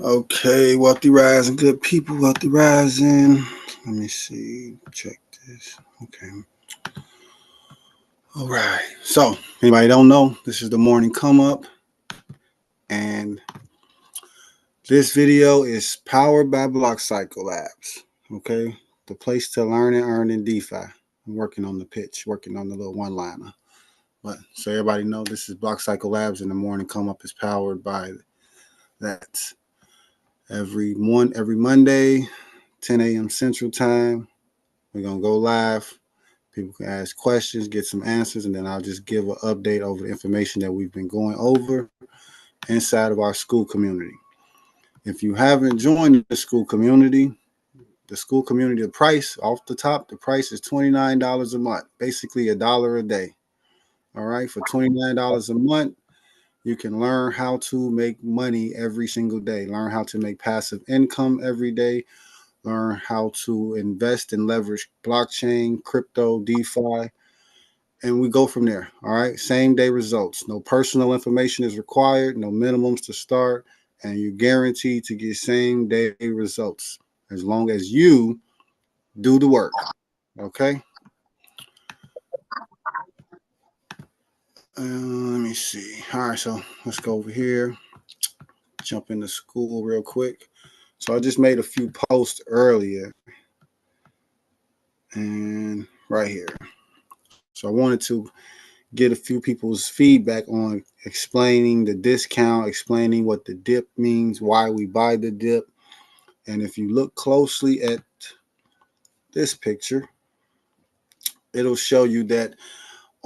Okay, wealthy rising, good people, wealthy rising. Let me see, check this. Okay. All right. So, anybody don't know, this is the morning come up, and this video is powered by Block Cycle Labs. Okay, the place to learn and earn in DeFi. I'm working on the pitch, working on the little one-liner. But so everybody know, this is Block Cycle Labs, and the morning come up is powered by that. Every Monday, 10 a.m. Central Time, we're gonna go live. People can ask questions, get some answers, and then I'll just give an update over the information that we've been going over inside of our school community. If you haven't joined the school community, the price off the top, the price is $29 a month, basically $1 a day. All right, for $29 a month, you can learn how to make money every single day, learn how to make passive income every day, learn how to invest and leverage blockchain, crypto, DeFi, and we go from there. All right. Same day results. No personal information is required, no minimums to start, and you're guaranteed to get same day results as long as you do the work. Okay. Let me see. All right. So let's go over here, jump into school real quick. So I just made a few posts earlier and right here. So I wanted to get a few people's feedback on explaining the discount, explaining what the dip means, why we buy the dip. And if you look closely at this picture, it'll show you that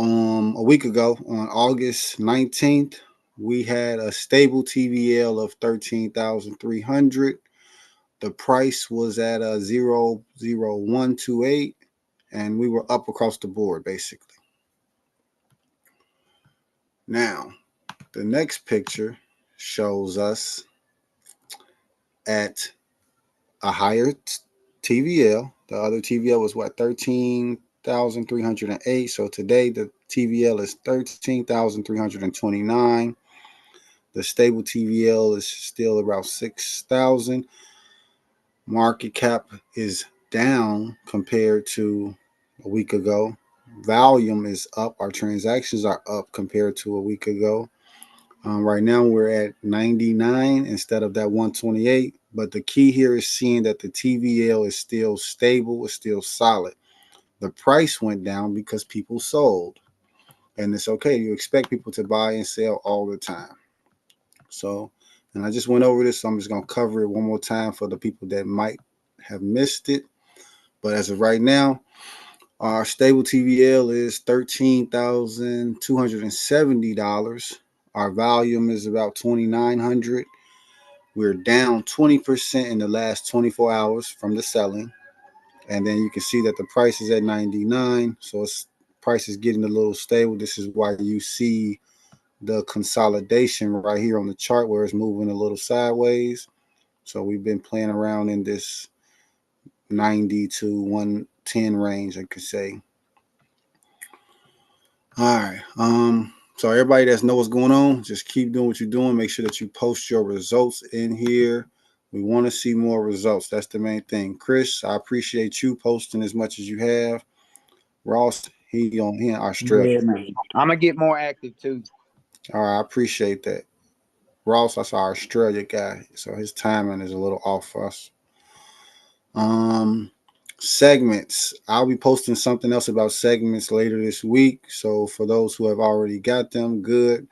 a week ago on August 19th, we had a stable TVL of 13,300. The price was at a 0.0128, and we were up across the board basically. Now, the next picture shows us at a higher TVL. The other TVL was what, 13,308. So today the TVL is 13,329. The stable TVL is still about 6,000. Market cap is down compared to a week ago. Volume is up. Our transactions are up compared to a week ago. Right now we're at 99 instead of that 128. But the key here is seeing that the TVL is still stable, it's still solid. The price went down because people sold. And it's okay. You expect people to buy and sell all the time. So, and I just went over this, so I'm just going to cover it one more time for the people that might have missed it. But as of right now, our stable TVL is $13,270. Our volume is about 2,900. We're down 20% in the last 24 hours from the selling. And then you can see that the price is at 99. So price is getting a little stable. This is why you see the consolidation right here on the chart where it's moving a little sideways. So we've been playing around in this 90 to 110 range, I could say. All right. So everybody that knows what's going on, just keep doing what you're doing. Make sure that you post your results in here. We want to see more results. That's the main thing. Chris, I appreciate you posting as much as you have. Ross, he on here, Australia. Yeah, man. I'm gonna get more active too. All right, I appreciate that. Ross, that's our Australia guy, so his timing is a little off for us. Segments. I'll be posting something else about segments later this week. So for those who have already got them, good.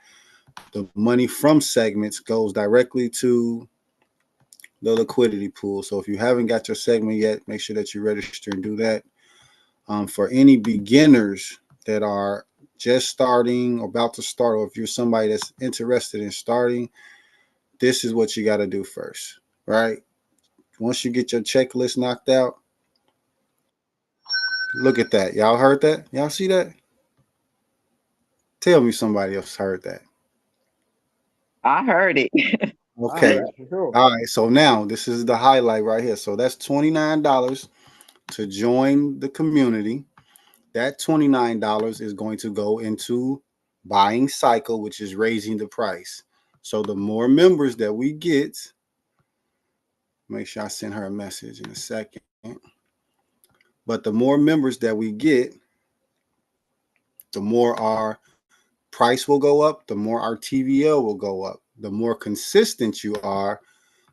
The money from segments goes directly to the liquidity pool. So if you haven't got your segment yet, make sure that you register and do that. For any beginners that are just starting or about to start, or if you're somebody that's interested in starting, this is what you got to do first, right? Once you get your checklist knocked out, look at that. Y'all heard that? Y'all see that? Tell me somebody else heard that. I heard it. Okay. Sure. All right. So now this is the highlight right here. So that's $29 to join the community. That $29 is going to go into buying cycle, which is raising the price. So the more members that we get, Make sure I send her a message in a second. But the more members that we get, the more our price will go up, the more our TVL will go up. The more consistent you are,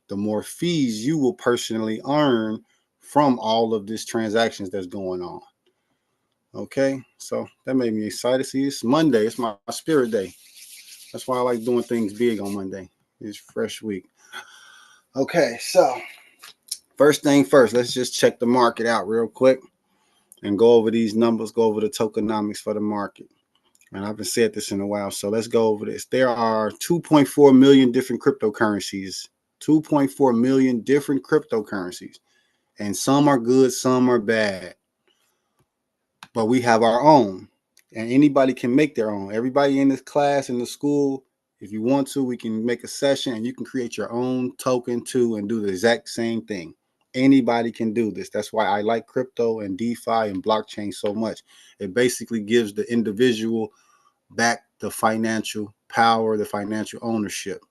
the more fees you will personally earn from all of these transactions that's going on. Okay, so that made me excited. See, it's Monday. It's my spirit day. That's why I like doing things big on Monday. It's fresh week. Okay, so first thing first, let's just check the market out real quick and go over these numbers, go over the tokenomics for the market. And I haven't said this in a while, so let's go over this. There are 2.4 million different cryptocurrencies. 2.4 million different cryptocurrencies. And some are good, some are bad. But we have our own. And anybody can make their own. Everybody in this class, in the school, if you want to, we can make a session and you can create your own token too and do the exact same thing. Anybody can do this. That's why I like crypto and DeFi and blockchain so much. It basically gives the individual back the financial power, the financial ownership.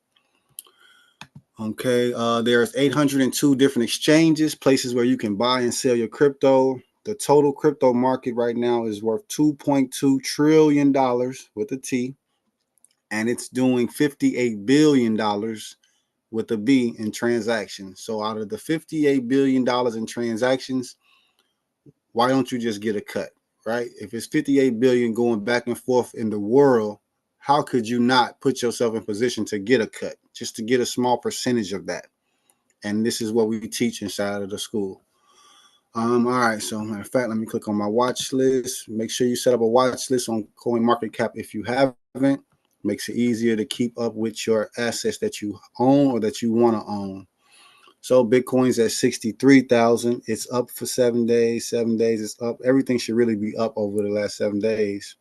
Okay, there's 802 different exchanges, places where you can buy and sell your crypto. The total crypto market right now is worth $2.2 trillion with a T, and it's doing $58 billion with a B in transactions. So out of the $58 billion in transactions, why don't you just get a cut, right? If it's 58 billion going back and forth in the world, how could you not put yourself in position to get a cut, just to get a small percentage of that? And this is what we teach inside of the school. All right, so matter of fact, let me click on my watch list. Make sure you set up a watch list on CoinMarketCap if you haven't. Makes it easier to keep up with your assets that you own or that you want to own. So Bitcoin's at 63,000. It's up for 7 days. 7 days it's up. Everything should really be up over the last 7 days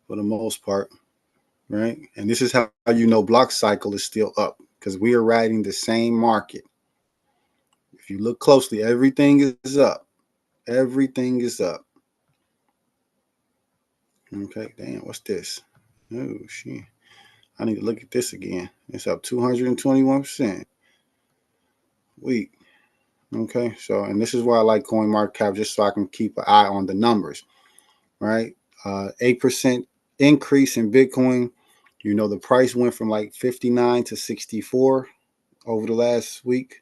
for the most part, right? And this is how you know block cycle is still up, because we are riding the same market. If you look closely, everything is up. Everything is up. Okay, damn, what's this? Oh, shit. I need to look at this again. It's up 221%. Weak. Okay, so, and this is why I like CoinMarketCap, just so I can keep an eye on the numbers, right? 8% increase in Bitcoin. You know, the price went from like 59 to 64 over the last week,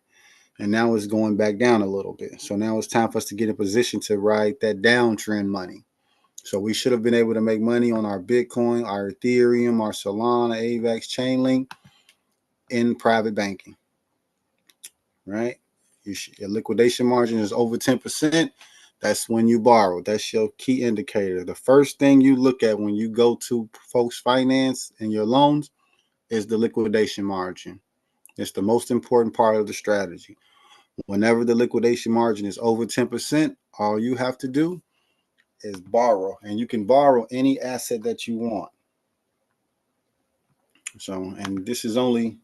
and now it's going back down a little bit. So now it's time for us to get in position to ride that downtrend money. So we should have been able to make money on our Bitcoin, our Ethereum, our Solana, AVAX, Chainlink in private banking, right? Your liquidation margin is over 10%. That's when you borrow. That's your key indicator. The first thing you look at when you go to folks finance and your loans is the liquidation margin. It's the most important part of the strategy. Whenever the liquidation margin is over 10%, all you have to do is borrow, and you can borrow any asset that you want. So, and this is only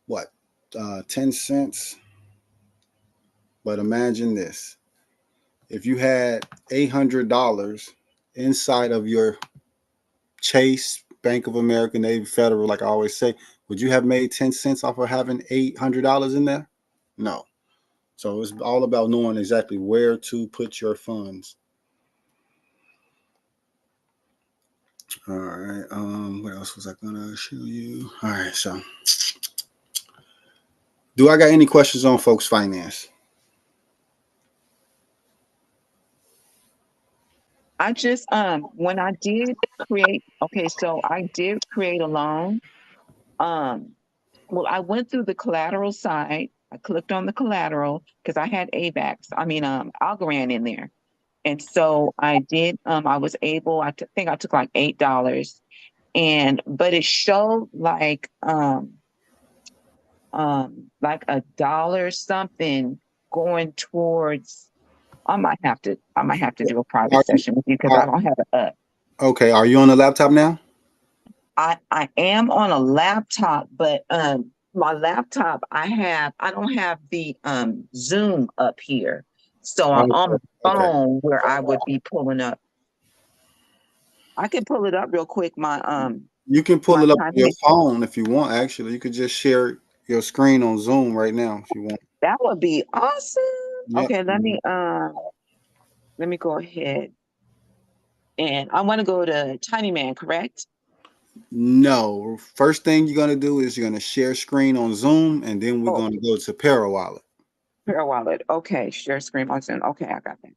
what, 10 cents. But imagine this. If you had $800 inside of your Chase, Bank of America, Navy Federal, like I always say, would you have made 10 cents off of having $800 in there? No. So it's all about knowing exactly where to put your funds. All right. What else was I gonna show you? All right. So, do I got any questions on folks finance? I just when I did create, okay, so I did create a loan. Well, I went through the collateral side. I clicked on the collateral because I had AVAX, Algorand in there. And so I did, I was able, think I took like $8, but it showed like a dollar something going towards. I might have to do a private session with you because I don't have it up. Okay, are you on the laptop now? I am on a laptop, but my laptop I don't have the Zoom up here. So I'm on the phone where I would be pulling up. I can pull it up real quick. You can pull it up on your phone if you want. Actually, you could just share your screen on Zoom right now if you want. That would be awesome. Yep. Okay, let me go ahead. And I want to go to Tiny Man, correct? No. First thing you're gonna do is you're gonna share screen on Zoom, and then we're Oh, gonna go to ParaWallet. Prayer Wallet. Okay, share screen on Zoom. Okay, I got that.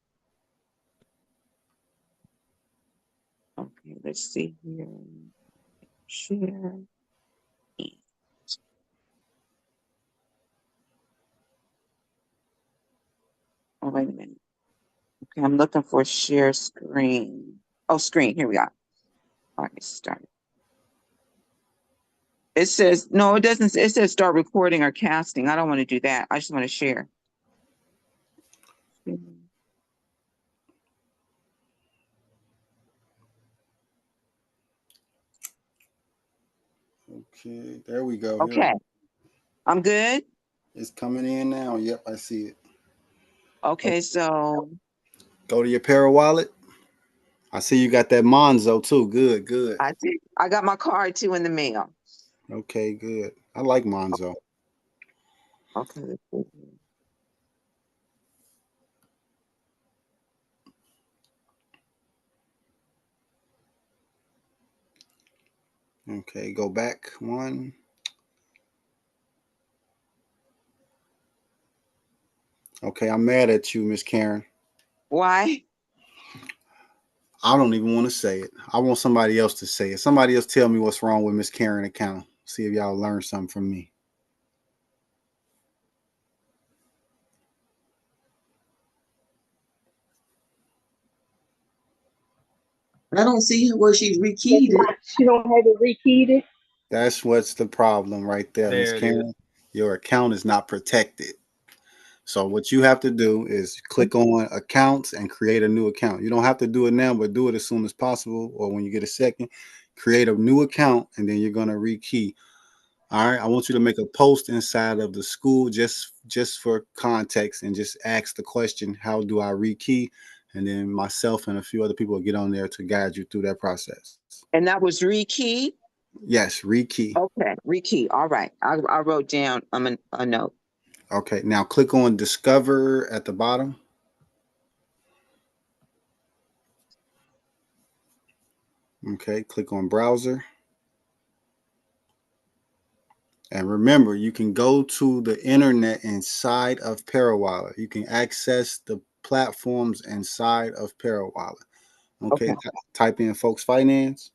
Okay, let's see here. Share. Oh, wait a minute. Okay, I'm looking for share screen. Oh, screen. Here we are. All right, start. It says, no, it doesn't. It says start recording or casting. I don't want to do that. I just want to share. Okay, there we go. Okay, I'm good. It's coming in now. Yep, I see it. Okay, so Go to your ParaWallet. I see you got that Monzo too. Good, good. I got my card too in the mail. Okay, good. I like Monzo. Okay, let's see here. Okay, go back one. Okay, I'm mad at you, Miss Karen. Why? I don't even want to say it. I want somebody else to say it. Somebody else tell me what's wrong with Miss Karen account. See if y'all learn something from me. I don't see where she's rekeyed it. She don't have it rekeyed it. That's what's the problem right there, Miss There it is. Karen. Your account is not protected. So what you have to do is click on accounts and create a new account. You don't have to do it now, but do it as soon as possible or when you get a second. Create a new account and then you're gonna rekey. All right. I want you to make a post inside of the school just for context and just ask the question, how do I rekey? And then myself and a few other people will get on there to guide you through that process. And that was rekey? Yes, rekey. Okay, rekey. All right. I wrote down a note. Okay. Now click on Discover at the bottom. Okay. Click on Browser. And remember, you can go to the internet inside of ParaWallet. You can access the platforms inside of ParaWallet. Okay. Okay. Type in Folks Finance.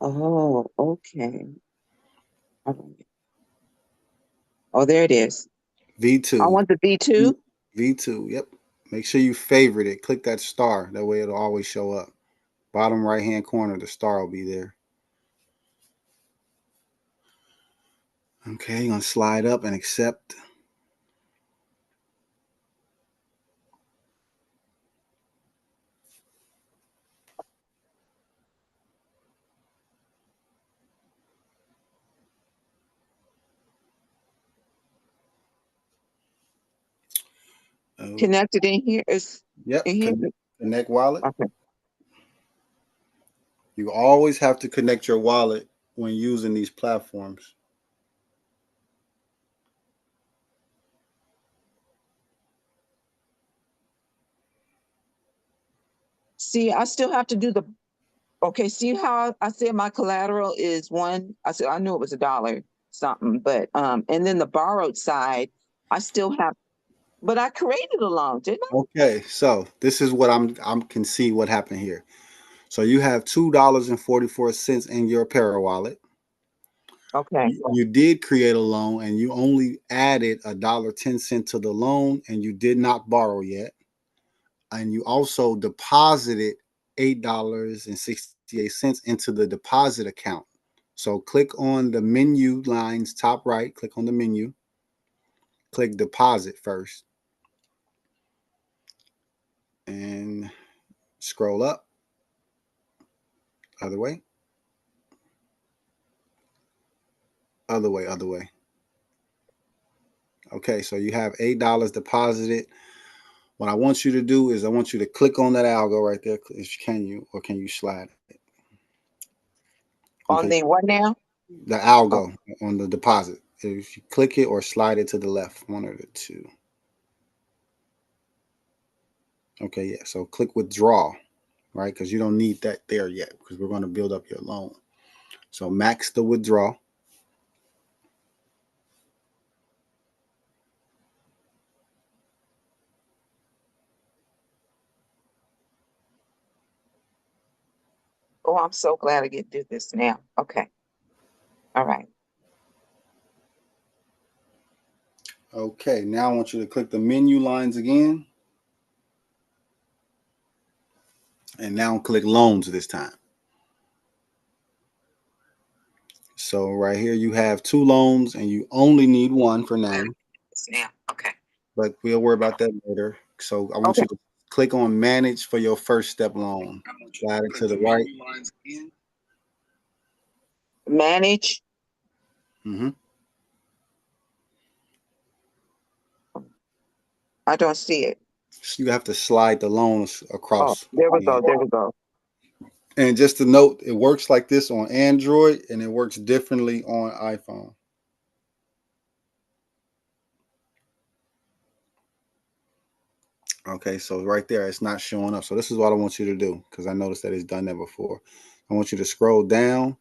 Oh, okay. Oh, there it is. V2. I want the V2. V2. Yep. Make sure you favorite it. Click that star. That way it'll always show up. Bottom right hand corner, the star will be there. Okay, you're going to slide up and accept. Connected in here is Yep. in here. Connect wallet. Okay. You always have to connect your wallet when using these platforms. See, I still have to do the. Okay, see how I said my collateral is one. I said I knew it was $1 something, but and then the borrowed side, I still have. But I created a loan, didn't I? Okay, so this is what I'm can see what happened here. So you have $2.44 in your ParaWallet. Okay. You did create a loan and you only added $1.10 to the loan and you did not borrow yet. And you also deposited $8.68 into the deposit account. So click on the menu lines top right, click on the menu, click deposit first, and scroll up, other way, other way, other way. Okay, so you have $8 deposited. What I want you to do is I want you to click on that algo right there. Can you slide it? On Okay, the what now? the algo on the deposit. if you click it or slide it to the left, one of the two. Okay, yeah. So click withdraw, right? Because you don't need that there yet because we're going to build up your loan. So max the withdraw. Oh, I'm so glad I get to do this now. Okay. All right. Okay, now I want you to click the menu lines again. And now click loans this time. So right here you have 2 loans and you only need one for now. Now. Okay. But we'll worry about that later. So I want you to click on manage for your first step loan. Slide it to the right. Manage. Mm-hmm. I don't see it. So you have to slide the loans across. Oh, there we go. There we go. And just to note, it works like this on Android and it works differently on iPhone. Okay, so right there, it's not showing up. So this is what I want you to do because I noticed that it's done that before. I want you to scroll down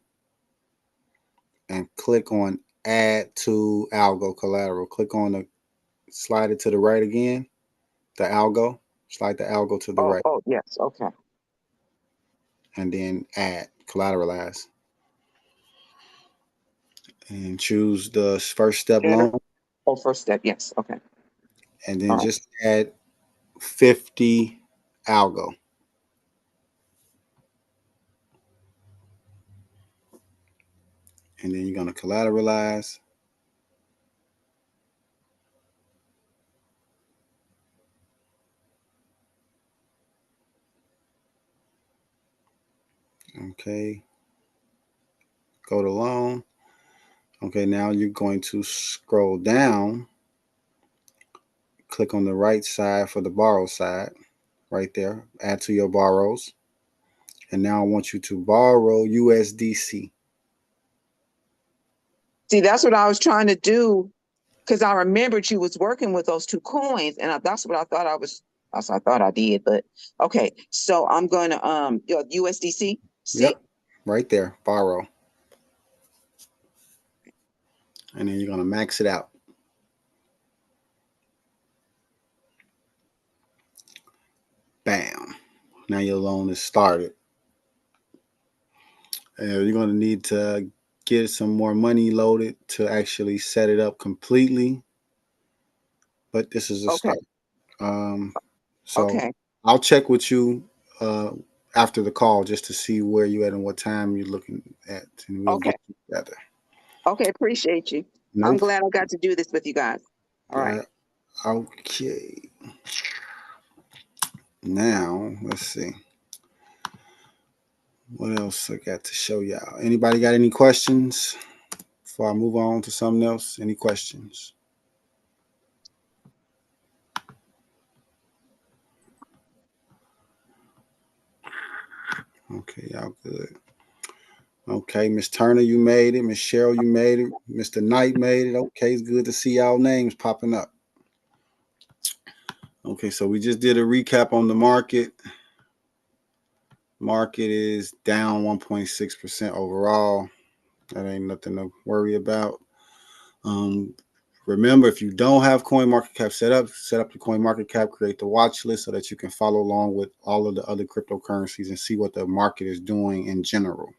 and click on add to algo collateral. Click on the, slide it to the right again, the algo, slide the algo to the right. Oh, yes. Okay. And then add, collateralize. And choose the first step loan. Oh, first step. Yes. Okay. And then just add 50 algo. And then you're going to collateralize. Okay. Go to loan. Okay, now you're going to scroll down. Click on the right side for the borrow side. Right there. Add to your borrows. And now I want you to borrow USDC. See, that's what I was trying to do because I remembered you was working with those 2 coins, and that's what I thought I was. That's what I thought I did. But okay, so I'm going to USDC. Yep, right there, borrow. And then you're going to max it out. Bam. Now your loan is started. You're going to need to get some more money loaded to actually set it up completely. But this is a start. So I'll check with you after the call just to see where you at and what time you're looking at. And we'll get together. Okay, appreciate you. Nope. I'm glad I got to do this with you guys. All right. Okay. Now, let's see. What else I got to show y'all? Anybody got any questions before I move on to something else? Any questions? Okay, y'all good. Okay, Miss Turner, you made it. Miss Cheryl, you made it. Mr. Knight made it. Okay, it's good to see y'all names popping up. Okay, so we just did a recap on the market. Market is down 1.6% overall. That ain't nothing to worry about. Remember, if you don't have CoinMarketCap set up the CoinMarketCap, create the watch list so that you can follow along with all of the other cryptocurrencies and see what the market is doing in general.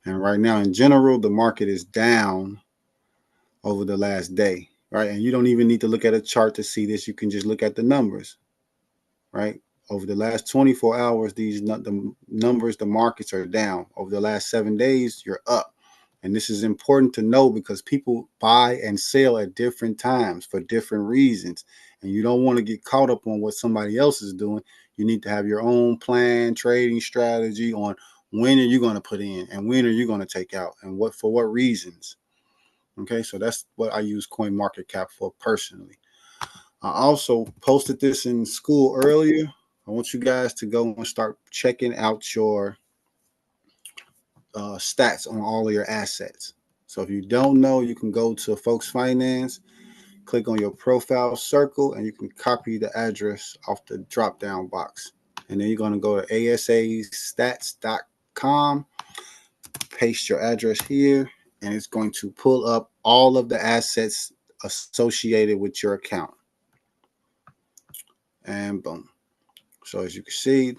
And right now, in general, the market is down over the last day, right? And you don't even need to look at a chart to see this. You can just look at the numbers, right? Over the last 24 hours, the numbers, the markets are down. Over the last 7 days, you're up. And this is important to know because people buy and sell at different times for different reasons. And you don't want to get caught up on what somebody else is doing. You need to have your own plan, trading strategy on when are you going to put in and when are you going to take out and for what reasons. Okay, so that's what I use CoinMarketCap for personally. I also posted this in school earlier. I want you guys to go and start checking out your stats on all of your assets. So if you don't know, you can go to Folks Finance, click on your profile circle, and you can copy the address off the drop down box. And then you're going to go to asastats.com, paste your address here, and it's going to pull up all of the assets associated with your account. And boom. So as you can see,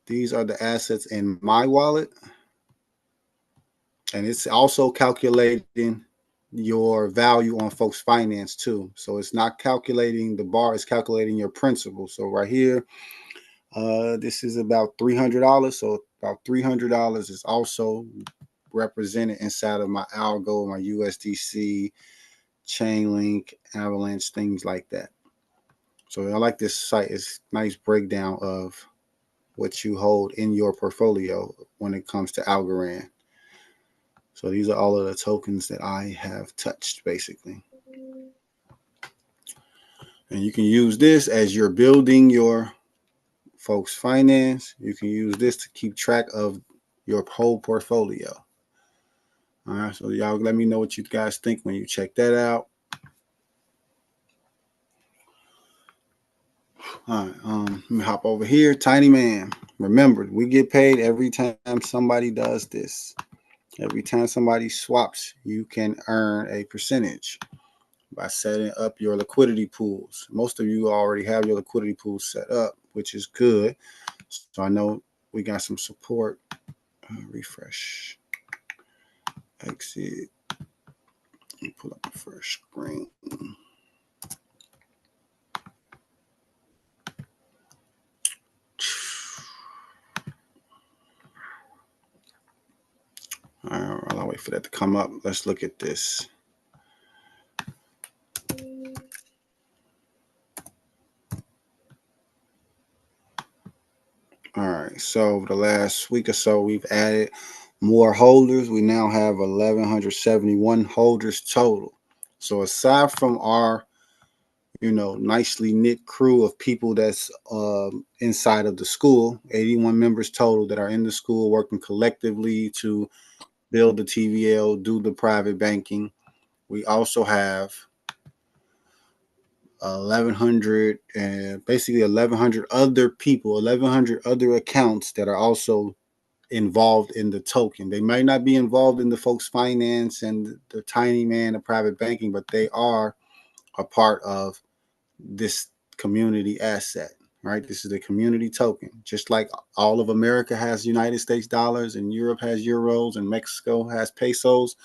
these are the assets in my wallet. And it's also calculating your value on Folks Finance too. So it's not calculating the bar, it's calculating your principal. So right here, this is about $300. So about $300 is also represented inside of my algo, my USDC, Chainlink, Avalanche, things like that. So I like this site. It's a nice breakdown of what you hold in your portfolio when it comes to Algorand. So these are all of the tokens that I have touched, basically. And you can use this as you're building your Folks Finance. You can use this to keep track of your whole portfolio. All right, so y'all let me know what you guys think when you check that out. All right, let me hop over here. Tiny Man. Remember, we get paid every time somebody does this. Every time somebody swaps, you can earn a percentage by setting up your liquidity pools. Most of you already have your liquidity pools set up, which is good. So I know we got some support. Refresh. Exit. Let me pull up the first screen. All right, while I wait for that to come up, let's look at this. All right, so over the last week or so, we've added more holders. We now have 1,171 holders total. So aside from our, nicely knit crew of people that's inside of the school, 81 members total that are in the school working collectively to build the TVL, do the private banking. We also have 1,100 and basically 1,100 other people, 1,100 other accounts that are also involved in the token. They might not be involved in the Folks Finance and the Tiny Man, the private banking, but they are a part of this community asset, right? This is the community token. Just like all of America has United States dollars and Europe has euros and Mexico has pesos,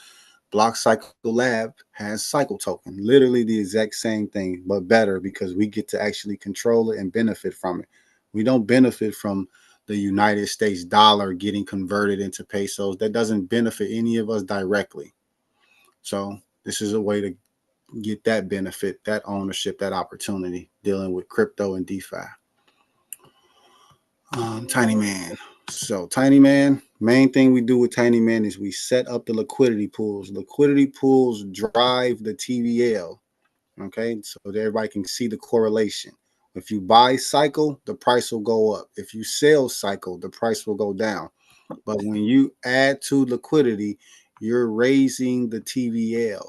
Block Cycle Lab has Cycle Token. Literally the exact same thing, but better because we get to actually control it and benefit from it. We don't benefit from the United States dollar getting converted into pesos. That doesn't benefit any of us directly. So this is a way to get that benefit, that ownership, that opportunity dealing with crypto and DeFi. Tiny Man. So Tiny Man, main thing we do with Tiny Man is we set up the liquidity pools. Liquidity pools drive the TVL. Okay, so that everybody can see the correlation. If you buy Cycle, the price will go up. If you sell Cycle, the price will go down. But when you add to liquidity, you're raising the TVL,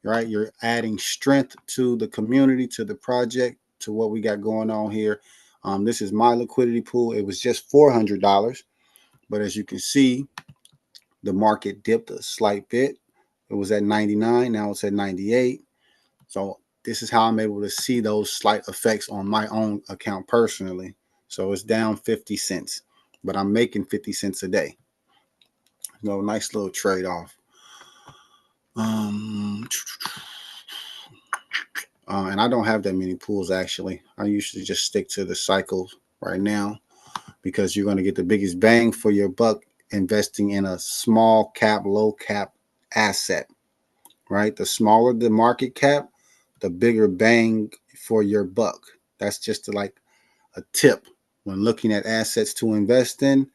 right? You're adding strength to the community, to the project, to what we got going on here. This is my liquidity pool. It was just $400, but as you can see, the market dipped a slight bit. It was at 99. Now it's at 98. So this is how I'm able to see those slight effects on my own account personally. So it's down 50 cents, but I'm making 50 cents a day. Nice little trade-off. And I don't have that many pools, actually. I usually just stick to the cycles right now because you're going to get the biggest bang for your buck investing in a small cap, low cap asset, right? The smaller the market cap, the bigger bang for your buck. That's just like a tip. When looking at assets to invest in,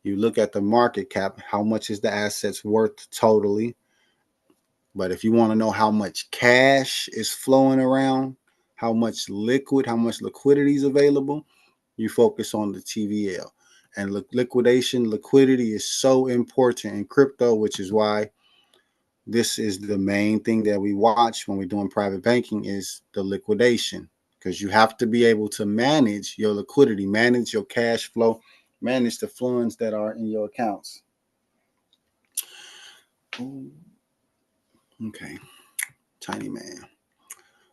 you look at the market cap. How much is the assets worth totally? But if you want to know how much cash is flowing around, how much liquidity is available, you focus on the TVL. And liquidity is so important in crypto, which is why this is the main thing that we watch when we're doing private banking is the liquidation, because you have to be able to manage your liquidity, manage your cash flow, manage the funds that are in your accounts. Okay, Tiny Man.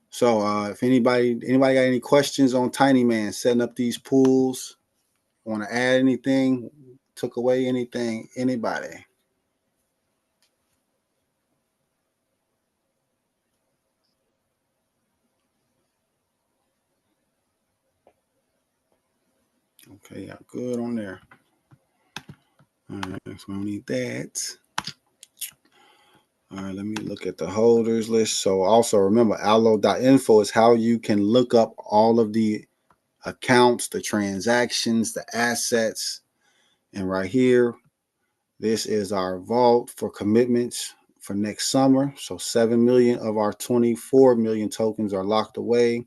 So if anybody got any questions on Tiny Man setting up these pools, want to add anything, took away anything, anybody? Okay, yeah, good on there. All right, so we don't need that. All right, let me look at the holders list. So also remember, allo.info is how you can look up all of the accounts, the transactions, the assets. And right here, this is our vault for commitments for next summer. So 7 million of our 24 million tokens are locked away.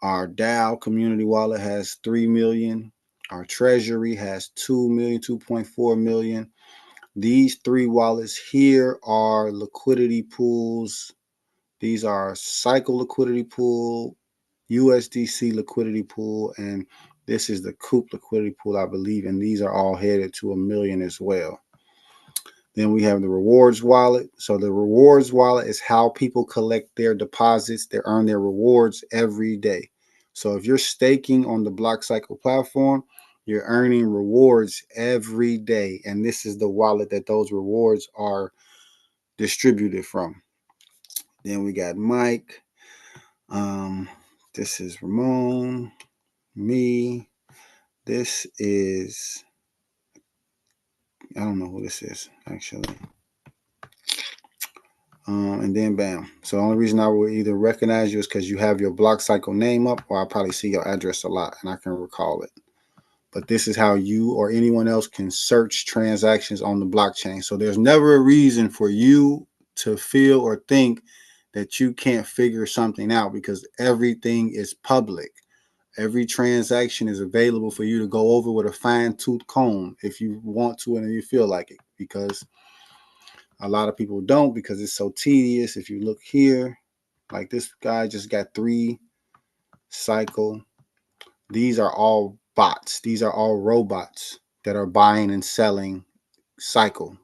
Our DAO community wallet has 3 million. Our treasury has 2 million, 2.4 million. These three wallets here are liquidity pools. These are Cycle liquidity pool, USDC liquidity pool, and this is the Coop liquidity pool, I believe, and these are all headed to 1 million as well. Then we have the rewards wallet. So the rewards wallet is how people collect their deposits. They earn their rewards every day. So if you're staking on the BlockCycle platform, you're earning rewards every day. And this is the wallet that those rewards are distributed from. Then we got Mike. This is Ramon. Me. This is, I don't know who this is, actually. And then bam. So the only reason I will either recognize you is because you have your BlockCycle name up, or I'll probably see your address a lot and I can recall it. But this is how you or anyone else can search transactions on the blockchain. So there's never a reason for you to feel or think that you can't figure something out, because everything is public. Every transaction is available for you to go over with a fine-tooth comb if you want to and you feel like it, because a lot of people don't, because it's so tedious. If you look here, like this guy just got 3 Cycle. These are all bots. These are all robots that are buying and selling Cycle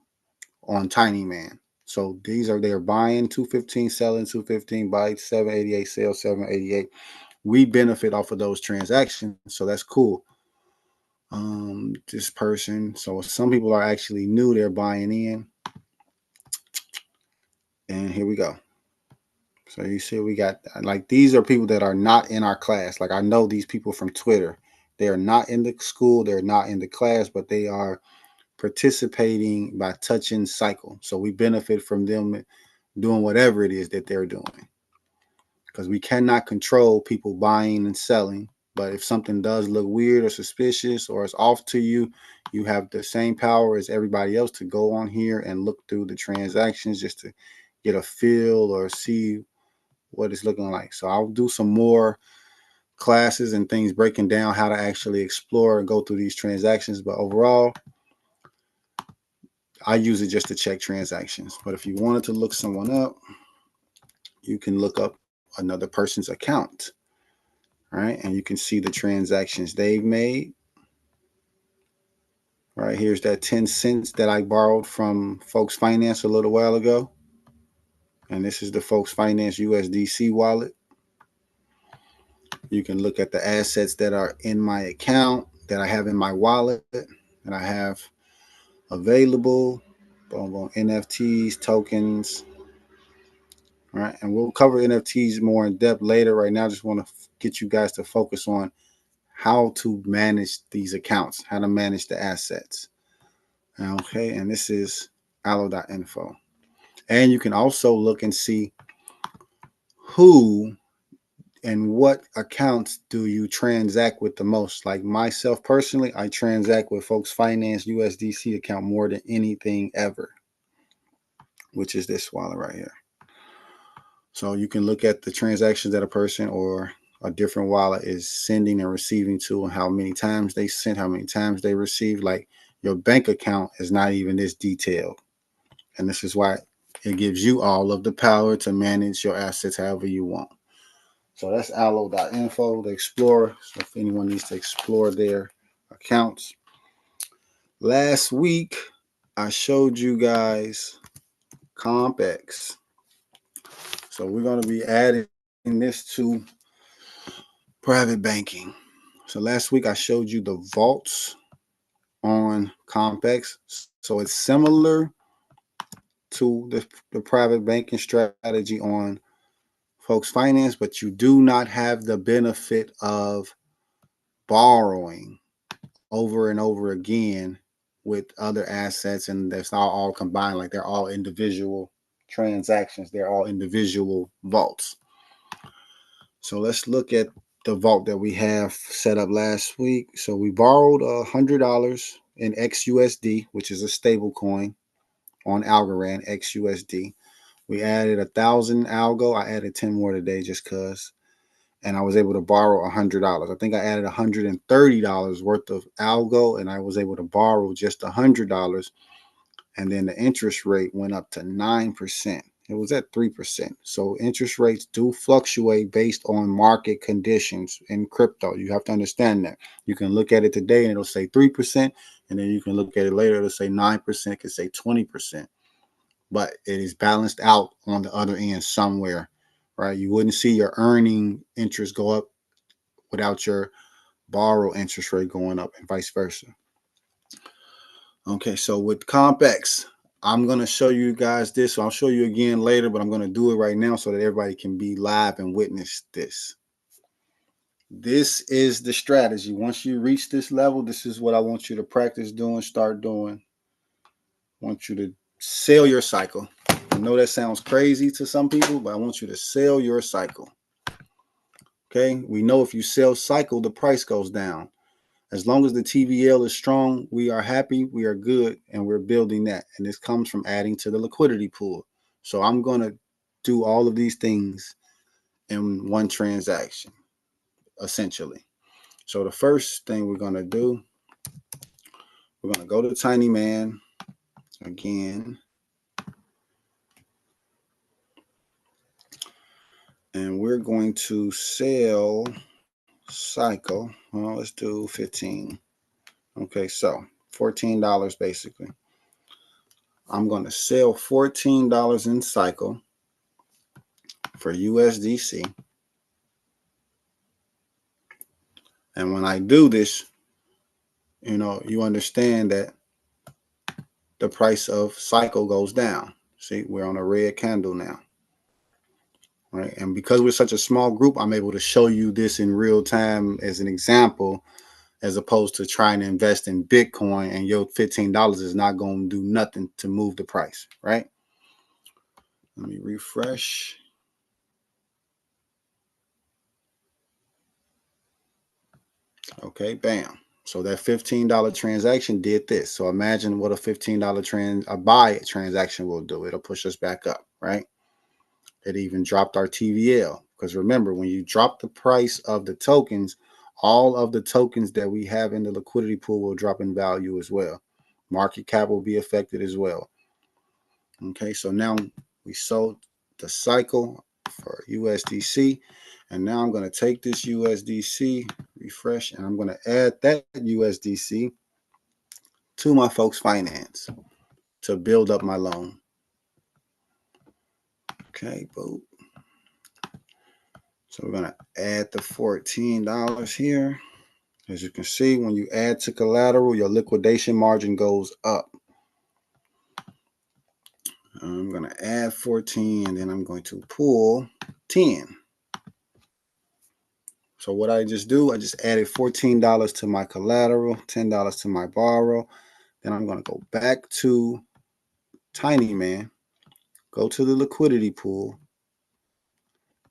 on Tiny Man. So they're buying 215, selling 215, buy 788, sell 788. We benefit off of those transactions, so that's cool. This person, so some people are actually new, they're buying in. And here we go. So you see we got, like, these are people that are not in our class. Like, I know these people from Twitter. They are not in the school, they're not in the class, but they are participating by touching Cycle. So we benefit from them doing whatever it is that they're doing, because we cannot control people buying and selling. But if something does look weird or suspicious or it's off to you, you have the same power as everybody else to go on here and look through the transactions just to get a feel or see what it's looking like. So I'll do some more classes and things breaking down how to actually explore and go through these transactions. But overall, I use it just to check transactions. But if you wanted to look someone up, you can look up another person's account, right? And you can see the transactions they've made. Right, here's that 10 cents that I borrowed from Folks Finance a little while ago. And this is the Folks Finance USDC wallet. You can look at the assets that are in my account, that I have in my wallet, that I have available. Boom, boom, NFTs, tokens. All right, and we'll cover NFTs more in depth later. Right now, I just want to get you guys to focus on how to manage these accounts, how to manage the assets. Okay, and this is allo.info. And you can also look and see who and what accounts do you transact with the most. Like myself personally, I transact with Folks Finance USDC account more than anything ever, which is this wallet right here. So you can look at the transactions that a person or a different wallet is sending and receiving to, and how many times they sent, how many times they received. Like your bank account is not even this detailed. And this is why It gives you all of the power to manage your assets however you want. So that's allo.info, the Explorer. So if anyone needs to explore their accounts. Last week, I showed you guys CompX. So we're going to be adding this to private banking. So last week, I showed you the vaults on CompX. So it's similar to the private banking strategy on Folks Finance, but you do not have the benefit of borrowing over and over again with other assets, and that's not all combined. Like they're all individual transactions. They're all individual vaults. So let's look at the vault that we have set up last week. So we borrowed $100 in XUSD, which is a stable coin on Algorand, XUSD. We added 1,000 algo. I added 10 more today just because. And I was able to borrow $100. I think I added $130 worth of algo, and I was able to borrow just $100. And then the interest rate went up to 9%. It was at 3%. So interest rates do fluctuate based on market conditions in crypto. You have to understand that. You can look at it today and it'll say 3%, and then you can look at it later, it'll say 9%, it could say 20%. But it is balanced out on the other end somewhere, right? You wouldn't see your earning interest go up without your borrow interest rate going up, and vice versa. Okay, so with CompX, I'm going to show you guys this. So I'll show you again later, but I'm going to do it right now so that everybody can be live and witness this. This is the strategy. Once you reach this level, this is what I want you to practice doing, start doing. I want you to sell your cycle. I know that sounds crazy to some people, but I want you to sell your cycle. Okay, we know if you sell cycle, the price goes down. As long as the TVL is strong, we are happy, we are good, and we're building that. And this comes from adding to the liquidity pool. So I'm going to do all of these things in one transaction, essentially. So the first thing we're going to do, we're going to go to Tinyman again. And we're going to sell cycle. Well, let's do 15. Okay, so $14 basically. I'm going to sell $14 in cycle for USDC. And when I do this, you understand that the price of cycle goes down. See, we're on a red candle now. Right? And because we're such a small group, I'm able to show you this in real time as an example, as opposed to trying to invest in Bitcoin and your $15 is not going to do nothing to move the price, right? Let me refresh. Okay, bam. So that $15 transaction did this. So imagine what a $15 buy transaction will do. It'll push us back up, right? It even dropped our TVL. Because remember, when you drop the price of the tokens, all of the tokens that we have in the liquidity pool will drop in value as well. Market cap will be affected as well. Okay, so now we sold the cycle for USDC. And now I'm going to take this USDC, refresh, and I'm going to add that USDC to my Folks Finance to build up my loan. Okay, boom. So we're going to add the $14 here. As you can see, when you add to collateral, your liquidation margin goes up. I'm going to add 14, and then I'm going to pull 10. So what I just do, I just added $14 to my collateral, $10 to my borrow. Then I'm going to go back to Tinyman, go to the liquidity pool,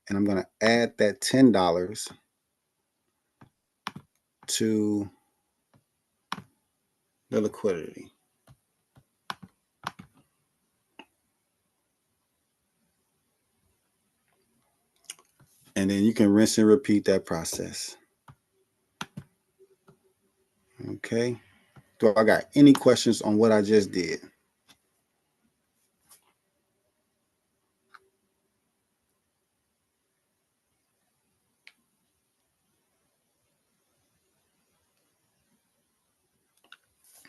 and I'm going to add that $10 to the liquidity. And then you can rinse and repeat that process. Okay. Do I got any questions on what I just did?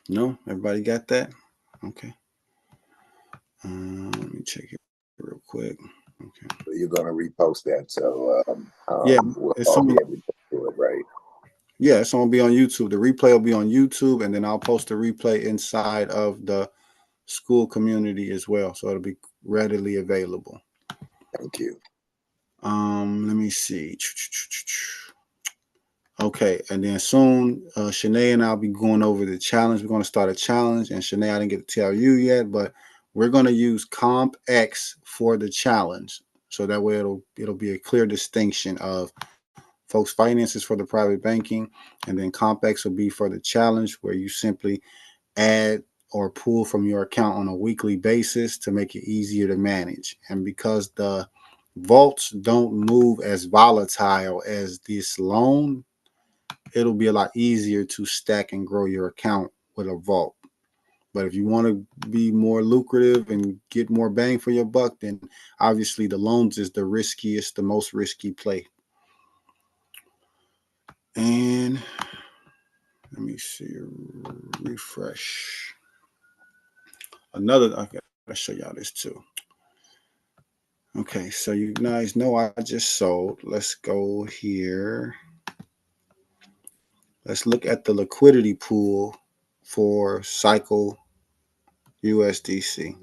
No, everybody got that? Okay. Let me check it real quick. Okay. You're gonna repost that, so Yeah, we'll it's all on. be able to do it, right? Yeah, it's gonna be on YouTube. The replay will be on YouTube, and then I'll post the replay inside of the school community as well, so it'll be readily available. Thank you. Let me see. Okay, and then soon, Shanae and I'll be going over the challenge. We're going to start a challenge, and Shanae, I didn't get to tell you yet, but we're going to use CompX for the challenge, so that way it'll be a clear distinction of folks' finances for the private banking, and then CompX will be for the challenge, where you simply add or pull from your account on a weekly basis to make it easier to manage. And because the vaults don't move as volatile as this loan, it'll be a lot easier to stack and grow your account with a vault. But if you want to be more lucrative and get more bang for your buck, then obviously the loans is the riskiest, the most risky play. And let me see, refresh. Another, I gotta show y'all this too. Okay, so you guys know I just sold. Let's go here. Let's look at the liquidity pool for Cycle USDC.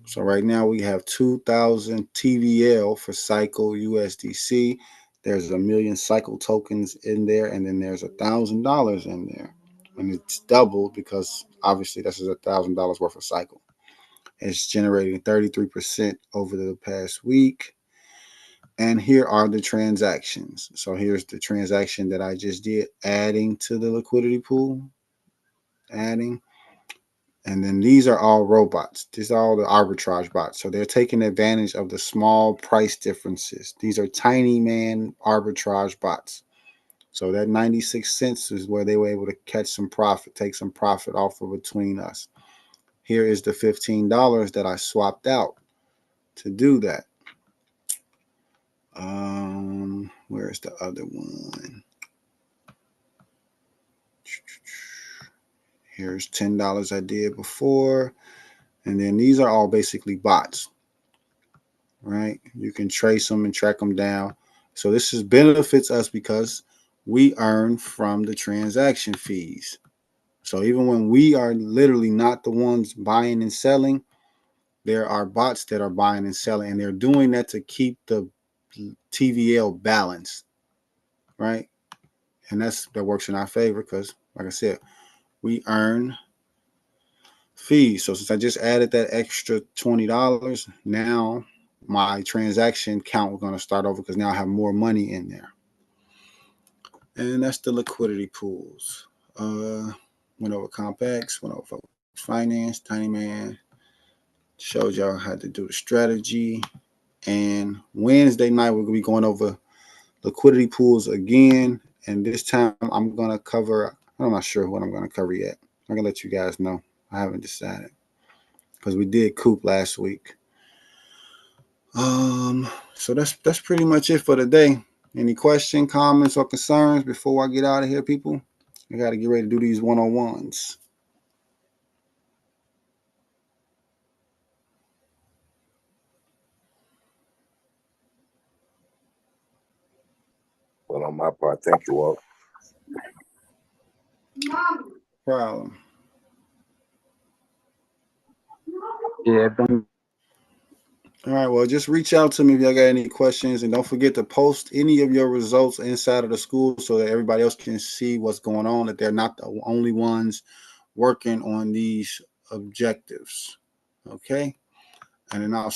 So right now we have 2,000 TVL for Cycle USDC. There's a million Cycle tokens in there, and then there's $1,000 in there. And it's doubled because obviously this is $1,000 worth of Cycle. It's generating 33% over the past week. And here are the transactions. So here's the transaction that I just did, adding to the liquidity pool. Adding. And then these are all robots. These are all the arbitrage bots. So they're taking advantage of the small price differences. These are tiny man arbitrage bots. So that 96 cents is where they were able to catch some profit, take some profit off of between us. Here is the $15 that I swapped out to do that. Where's the other one? Here's $10 I did before. And then these are all basically bots, right? You can trace them and track them down. So this benefits us because we earn from the transaction fees. So even when we are literally not the ones buying and selling, there are bots that are buying and selling, and they're doing that to keep the TVL balanced, right? And that works in our favor because, like I said, we earn fees. So since I just added that extra $20, now my transaction count is going to start over because now I have more money in there. And that's the liquidity pools. Went over CompX, went over Finance, Tiny Man, showed y'all how to do the strategy. And Wednesday night, we're going to be going over liquidity pools again. And this time I'm going to cover, I'm not sure what I'm going to cover yet. I'm going to let you guys know. I haven't decided because we did Coop last week. So that's pretty much it for today. Any questions, comments, or concerns before I get out of here, people? I got to get ready to do these one-on-ones. Well, on my part, thank you all. Problem. Yeah, All right, well, just reach out to me if y'all got any questions, and don't forget to post any of your results inside of the school so that everybody else can see what's going on, that they're not the only ones working on these objectives. Okay, and then I'll